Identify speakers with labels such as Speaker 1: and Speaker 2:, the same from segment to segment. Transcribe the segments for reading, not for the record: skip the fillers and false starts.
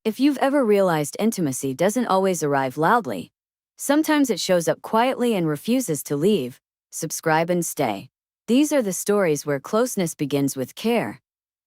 Speaker 1: If you've ever realized intimacy doesn't always arrive loudly, sometimes it shows up quietly and refuses to leave, subscribe and stay. These are the stories where closeness begins with care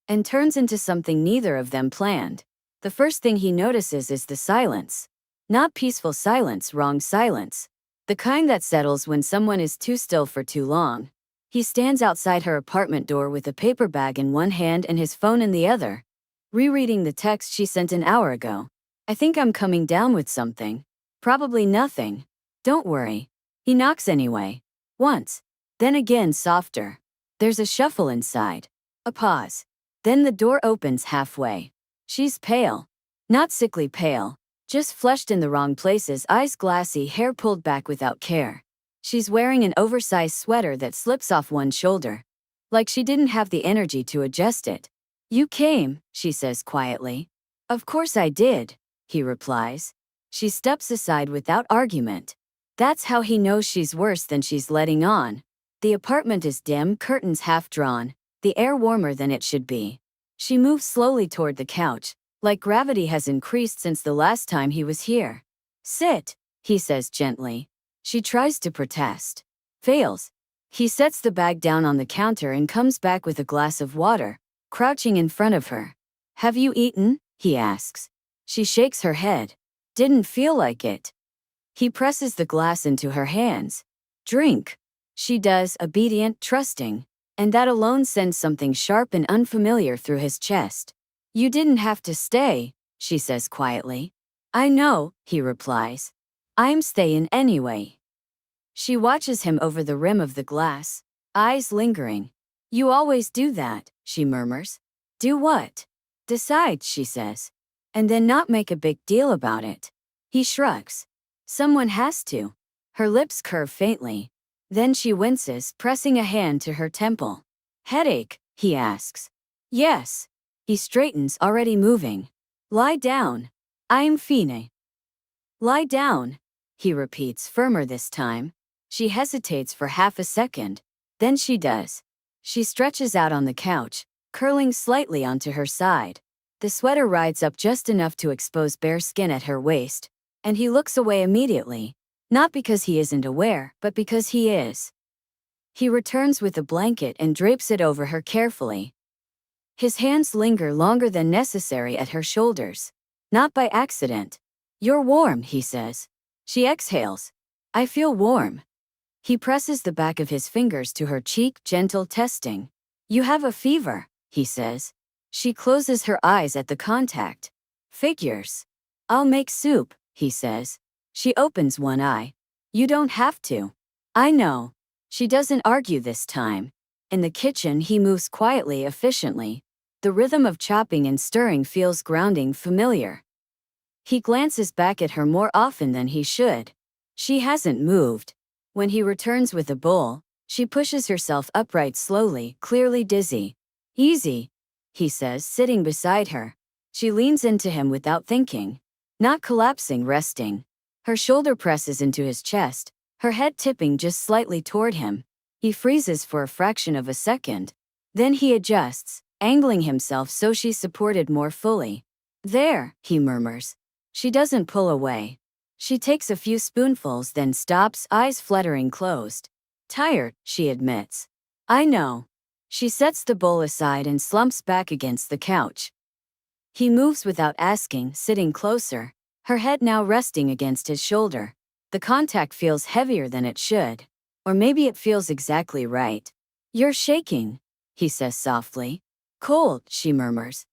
Speaker 1: and turns into something neither of them planned. The first thing he notices is the silence. Not peaceful silence, wrong silence. The kind that settles when someone is too still for too long. He stands outside her apartment door with a paper bag in one hand and his phone in the other, rereading the text she sent an hour ago. I think I'm coming down with something. Probably nothing. Don't worry. He knocks anyway. Once. Then again softer. There's a shuffle inside. A pause. Then the door opens halfway. She's pale. Not sickly pale. Just flushed in the wrong places, eyes glassy, hair pulled back without care. She's wearing an oversized sweater that slips off one shoulder. Like she didn't have the energy to adjust it. You came, she says quietly. Of course I did, he replies. She steps aside without argument. That's how he knows she's worse than she's letting on. The apartment is dim, curtains half drawn, the air warmer than it should be. She moves slowly toward the couch, like gravity has increased since the last time he was here. Sit, he says gently. She tries to protest. Fails. He sets the bag down on the counter and comes back with a glass of water, crouching in front of her. Have you eaten? He asks. She shakes her head. Didn't feel like it. He presses the glass into her hands. Drink. She does, obedient, trusting, and that alone sends something sharp and unfamiliar through his chest. You didn't have to stay, she says quietly. I know, he replies. I'm staying anyway. She watches him over the rim of the glass, eyes lingering. You always do that, she murmurs. Do what? Decide, she says. And then not make a big deal about it. He shrugs. Someone has to. Her lips curve faintly. Then she winces, pressing a hand to her temple. Headache? He asks. Yes. He straightens, already moving. Lie down. I'm fine. Lie down, he repeats, firmer this time. She hesitates for half a second. Then she does. She stretches out on the couch, curling slightly onto her side. The sweater rides up just enough to expose bare skin at her waist, and he looks away immediately, not because he isn't aware, but because he is. He returns with a blanket and drapes it over her carefully. His hands linger longer than necessary at her shoulders. Not by accident. You're warm, he says. She exhales. I feel warm. He presses the back of his fingers to her cheek, gentle testing. You have a fever, he says. She closes her eyes at the contact. Figures. I'll make soup, he says. She opens one eye. You don't have to. I know. She doesn't argue this time. In the kitchen, he moves quietly, efficiently. The rhythm of chopping and stirring feels grounding, familiar. He glances back at her more often than he should. She hasn't moved. When he returns with a bowl, she pushes herself upright slowly, clearly dizzy. Easy, he says, sitting beside her. She leans into him without thinking. Not collapsing, resting. Her shoulder presses into his chest, her head tipping just slightly toward him. He freezes for a fraction of a second. Then he adjusts, angling himself so she's supported more fully. There, he murmurs. She doesn't pull away. She takes a few spoonfuls, then stops, eyes fluttering closed. Tired, she admits. I know. She sets the bowl aside and slumps back against the couch. He moves without asking, sitting closer, her head now resting against his shoulder. The contact feels heavier than it should. Or maybe it feels exactly right. You're shaking, he says softly. Cold, she murmurs.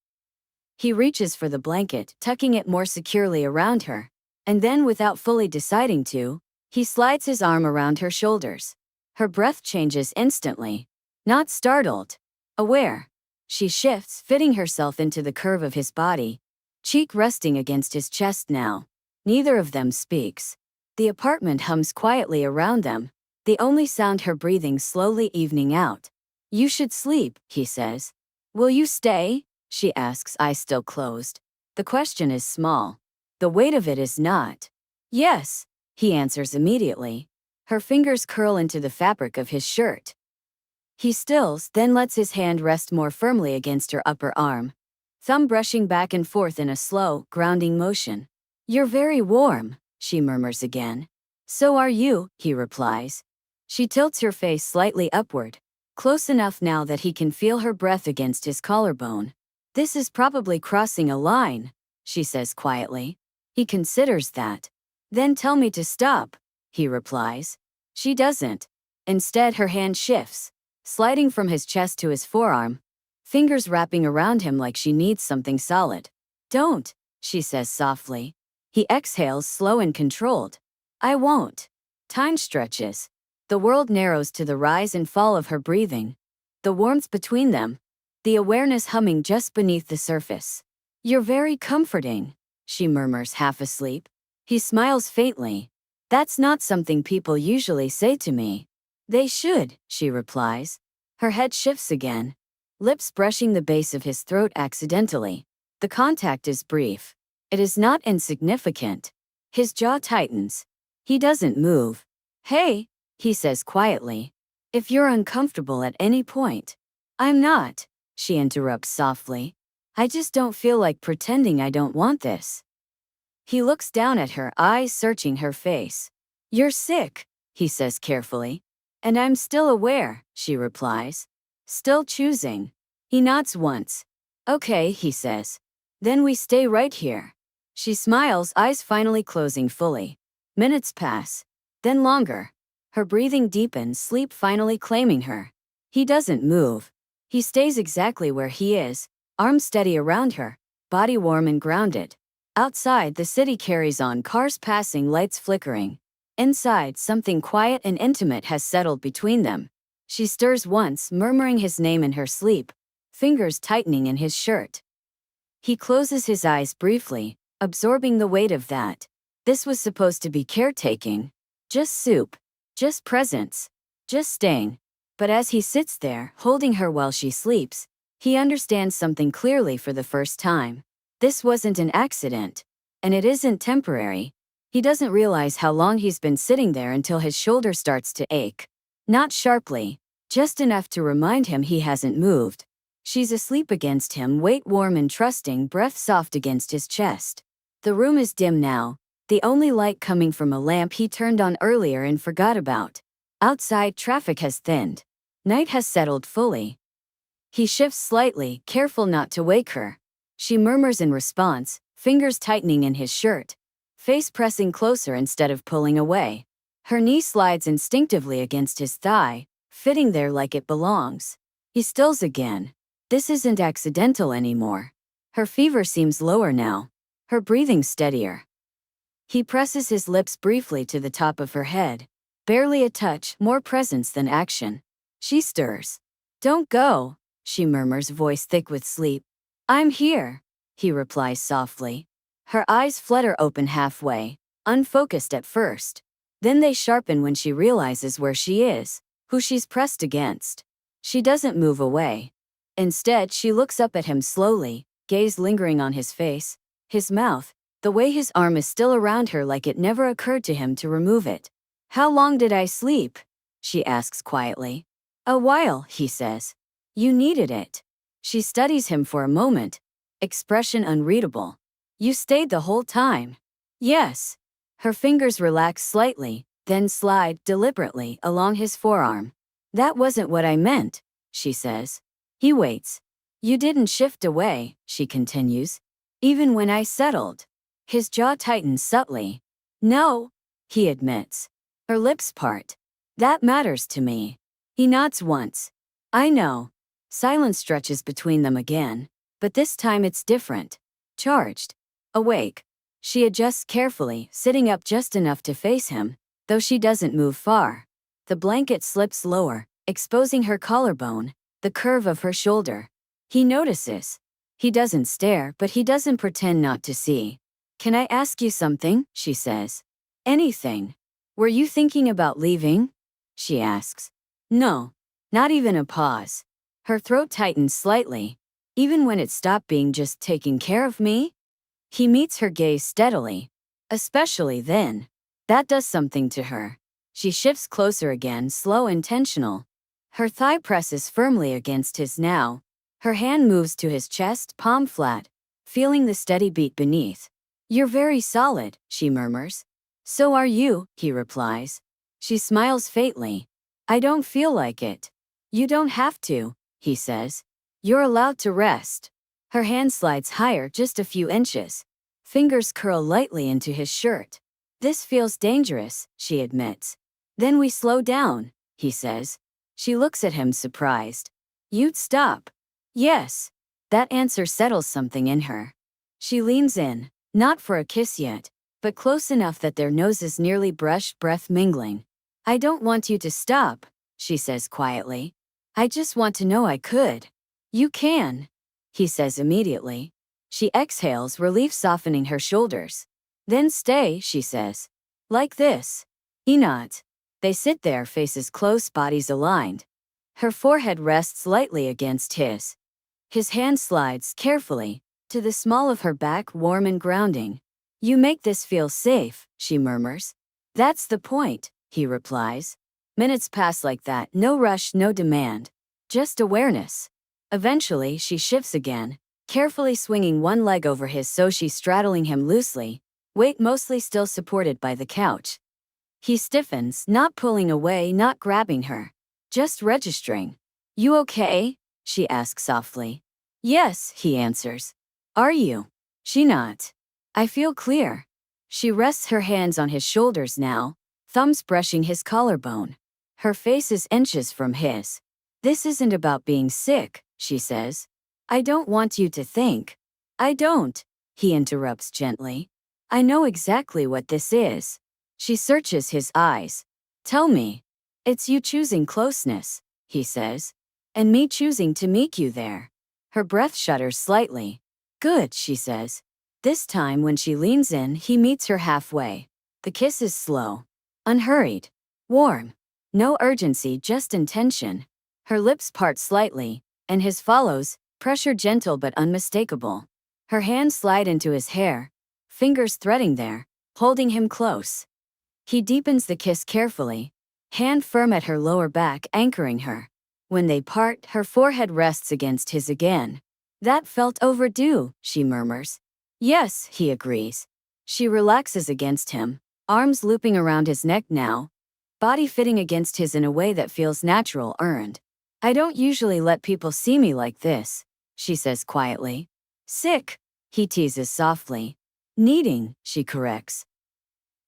Speaker 1: He reaches for the blanket, tucking it more securely around her. And then, without fully deciding to, he slides his arm around her shoulders. Her breath changes instantly. Not startled. Aware. She shifts, fitting herself into the curve of his body, cheek resting against his chest now. Neither of them speaks. The apartment hums quietly around them, the only sound her breathing slowly evening out. You should sleep, he says. Will you stay? She asks, eyes still closed. The question is small. The weight of it is not. Yes, he answers immediately. Her fingers curl into the fabric of his shirt. He stills, then lets his hand rest more firmly against her upper arm. thumb brushing back and forth in a slow, grounding motion. "You're very warm," she murmurs again. "So are you," he replies. She tilts her face slightly upward, close enough now that he can feel her breath against his collarbone. "This is probably crossing a line," she says quietly. He considers that. "Then tell me to stop," he replies. She doesn't. Instead, her hand shifts, sliding from his chest to his forearm, fingers wrapping around him like she needs something solid. "Don't," she says softly. He exhales, slow and controlled. "I won't." Time stretches. The world narrows to the rise and fall of her breathing, the warmth between them, the awareness humming just beneath the surface. "You're very comforting," she murmurs, half asleep. He smiles faintly. "That's not something people usually say to me." "They should," she replies. Her head shifts again, lips brushing the base of his throat accidentally. The contact is brief. It is not insignificant. His jaw tightens. He doesn't move. "Hey," he says quietly. "If you're uncomfortable at any point." "I'm not," she interrupts softly. "I just don't feel like pretending I don't want this." He looks down at her, eyes searching her face. "You're sick," he says carefully. "And I'm still aware," she replies. "Still choosing." He nods once. "Okay," he says. "Then we stay right here." She smiles, eyes finally closing fully. Minutes pass. Then longer. Her breathing deepens, sleep finally claiming her. He doesn't move. He stays exactly where he is, arms steady around her, body warm and grounded. Outside, the city carries on, cars passing, lights flickering. Inside, something quiet and intimate has settled between them. She stirs once, murmuring his name in her sleep, fingers tightening in his shirt. He closes his eyes briefly, absorbing the weight of that. This was supposed to be caretaking. Just soup. Just presence. Just staying. But as he sits there, holding her while she sleeps, he understands something clearly for the first time. This wasn't an accident. And it isn't temporary. He doesn't realize how long he's been sitting there until his shoulder starts to ache. Not sharply, just enough to remind him he hasn't moved. She's asleep against him, weight warm and trusting, breath soft against his chest. The room is dim now, the only light coming from a lamp he turned on earlier and forgot about. Outside, traffic has thinned. Night has settled fully. He shifts slightly, careful not to wake her. She murmurs in response, fingers tightening in his shirt, face pressing closer instead of pulling away. Her knee slides instinctively against his thigh, fitting there like it belongs. He stills again. This isn't accidental anymore. Her fever seems lower now, her breathing steadier. He presses his lips briefly to the top of her head. Barely a touch, more presence than action. She stirs. "Don't go," she murmurs, voice thick with sleep. "I'm here," he replies softly. Her eyes flutter open halfway, unfocused at first. Then they sharpen when she realizes where she is, who she's pressed against. She doesn't move away. Instead, she looks up at him slowly, gaze lingering on his face, his mouth, the way his arm is still around her like it never occurred to him to remove it. "How long did I sleep?" she asks quietly. "A while," he says. "You needed it." She studies him for a moment, expression unreadable. "You stayed the whole time." "Yes." Her fingers relax slightly, then slide, deliberately, along his forearm. "That wasn't what I meant," she says. He waits. "You didn't shift away," she continues. "Even when I settled." His jaw tightens subtly. "No," he admits. Her lips part. "That matters to me." He nods once. "I know." Silence stretches between them again. But this time it's different. Charged. Awake. She adjusts carefully, sitting up just enough to face him, though she doesn't move far. The blanket slips lower, exposing her collarbone, the curve of her shoulder. He notices. He doesn't stare, but he doesn't pretend not to see. "Can I ask you something?" she says. "Anything." "Were you thinking about leaving?" she asks. "No." Not even a pause. Her throat tightens slightly. "Even when it stopped being just taking care of me?" He meets her gaze steadily. "Especially then." That does something to her. She shifts closer again, slow, intentional. Her thigh presses firmly against his now. Her hand moves to his chest, palm flat, feeling the steady beat beneath. "You're very solid," she murmurs. "So are you," he replies. She smiles faintly. "I don't feel like it." "You don't have to," he says. "You're allowed to rest." Her hand slides higher just a few inches. Fingers curl lightly into his shirt. "This feels dangerous," she admits. "Then we slow down," he says. She looks at him surprised. "You'd stop?" "Yes." That answer settles something in her. She leans in, not for a kiss yet, but close enough that their noses nearly brush, breath mingling. "I don't want you to stop," she says quietly. "I just want to know I could." "You can," he says immediately. She exhales, relief softening her shoulders. "Then stay," she says. "Like this." He nods. They sit there, faces close, bodies aligned. Her forehead rests lightly against his. His hand slides carefully to the small of her back, warm and grounding. "You make this feel safe," she murmurs. "That's the point," he replies. Minutes pass like that, no rush, no demand. Just awareness. Eventually, she shifts again, carefully swinging one leg over his so she's straddling him loosely, weight mostly still supported by the couch. He stiffens, not pulling away, not grabbing her, just registering. "You okay?" she asks softly. "Yes," he answers. "Are you?" She nods. "I feel clear." She rests her hands on his shoulders now, thumbs brushing his collarbone. Her face is inches from his. "This isn't about being sick," she says. "I don't want you to think." "I don't," he interrupts gently. "I know exactly what this is." She searches his eyes. "Tell me." "It's you choosing closeness," he says. "And me choosing to meet you there." Her breath shudders slightly. "Good," she says. This time when she leans in, he meets her halfway. The kiss is slow, unhurried, warm. No urgency, just intention. Her lips part slightly, and his follows, pressure gentle but unmistakable. Her hands slide into his hair, fingers threading there, holding him close. He deepens the kiss carefully, hand firm at her lower back, anchoring her. When they part, her forehead rests against his again. "That felt overdue," she murmurs. "Yes," he agrees. She relaxes against him, arms looping around his neck now, body fitting against his in a way that feels natural, earned. "I don't usually let people see me like this," she says quietly. "Sick," he teases softly. "Needing," she corrects.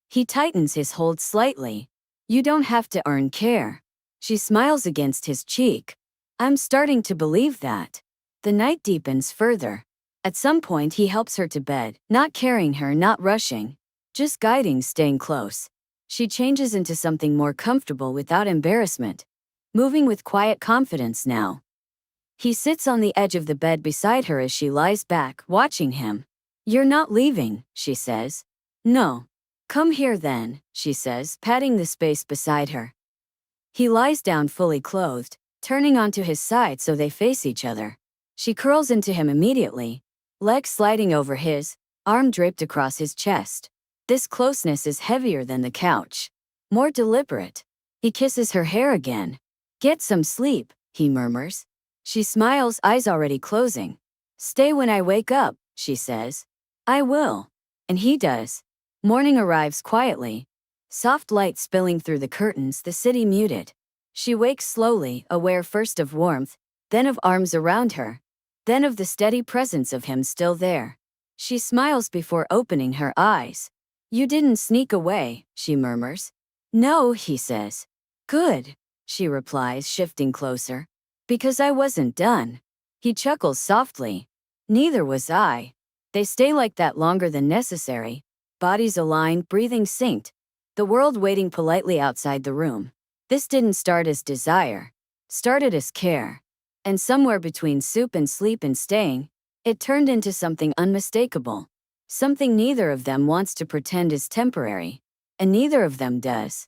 Speaker 1: He tightens his hold slightly. "You don't have to earn care." She smiles against his cheek. "I'm starting to believe that." The night deepens further. At some point he helps her to bed, not carrying her, not rushing, just guiding, staying close. She changes into something more comfortable without embarrassment, moving with quiet confidence now. He sits on the edge of the bed beside her as she lies back, watching him. "You're not leaving," she says. "No." "Come here then," she says, patting the space beside her. He lies down fully clothed, turning onto his side so they face each other. She curls into him immediately, legs sliding over his, arm draped across his chest. This closeness is heavier than the couch, more deliberate. He kisses her hair again. "Get some sleep," he murmurs. She smiles, eyes already closing. "Stay when I wake up," she says. "I will." And he does. Morning arrives quietly. Soft light spilling through the curtains, the city muted. She wakes slowly, aware first of warmth, then of arms around her, then of the steady presence of him still there. She smiles before opening her eyes. "You didn't sneak away," she murmurs. "No," he says. "Good," she replies, shifting closer. "Because I wasn't done." He chuckles softly. "Neither was I." They stay like that longer than necessary, bodies aligned, breathing synced, the world waiting politely outside the room. This didn't start as desire, started as care. And somewhere between soup and sleep and staying, it turned into something unmistakable. Something neither of them wants to pretend is temporary. And neither of them does.